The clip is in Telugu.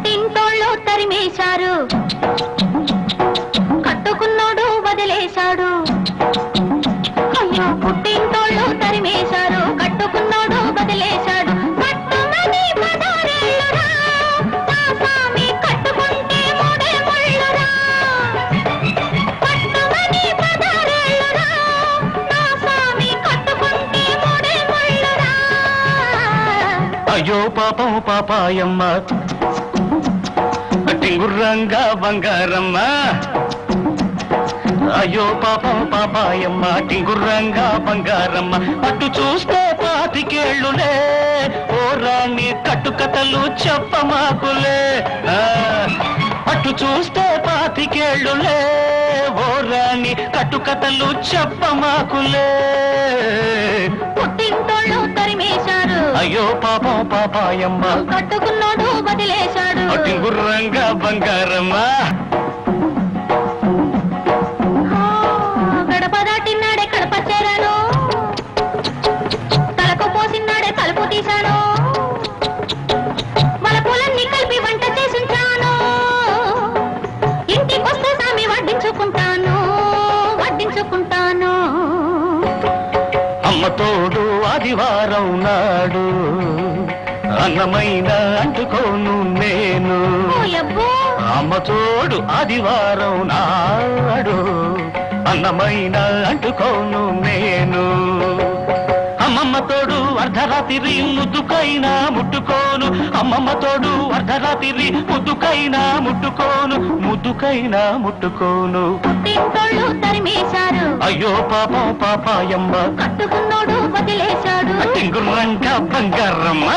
పుట్టింటోళ్ళు తరిమేశారు, కట్టుకున్నోడు వదిలేశాడు. అయ్యో పుట్టింటోళ్ళు తరిమేశారు, కట్టుకున్నోడు వదిలేశాడు. కట్టుమని పదారేళ్ళురా, నా స్వామి కట్టుకుంటే మూడే ముళ్ళురా. కట్టుమని పదారేళ్ళురా, నా స్వామి కట్టుకుంటే మూడే ముళ్ళురా. అయ్యో పాపం పాపాయమ్మ టింగుర్రంగా బంగారమ్మ. అయ్యో పాపం పాపాయమ్మ టింగుర్రంగా బంగారమ్మ. అటు చూస్తే పాతికేళ్ళులే, ఓ రాణి కట్టుకథలు చెప్పమాకులే. అటు చూస్తే పాతికేళ్ళులే, ఓ రాణి కట్టుకథలు చెప్పమాకులే. పుట్టింటోళ్ళు తరిమేశారు, అయ్యో పాపం పాపాయమ్మ కట్టుకున్నాడు వదిలేశాడు. టింగుర్రంగా బంగారమ్మ. గడప దాటినాడే కడప చేరాను, తలకు పోసినాడే తలుపు తీశాను. మన పూలన్నీ కలిపి వంట చేసుంచాను, ఇంటికొస్తే సామి వడ్డించుకుంటాను, వడ్డించుకుంటాను. అమ్మ తోడు ఆదివారం నాడు, అన్నమైన అంటుకోను నేను. అమ్మ తోడు ఆదివారం నాడు, అన్నమైన అంటుకోను నేను. అమ్మమ్మ తోడు అర్ధరాత్రి ముద్దుకైనా ముట్టుకోను, అమ్మమ్మ తోడు అర్ధరాత్రి ముద్దుకైనా ముట్టుకోను, ముద్దుకైనా ముట్టుకోను. పుట్టింటోళ్ళు తరిమేశారు, అయ్యో పాపం పాపాయమ్మ కట్టుకున్నోడు వదిలేశాడు. టింగుర్రంగా బంగారమ్మ.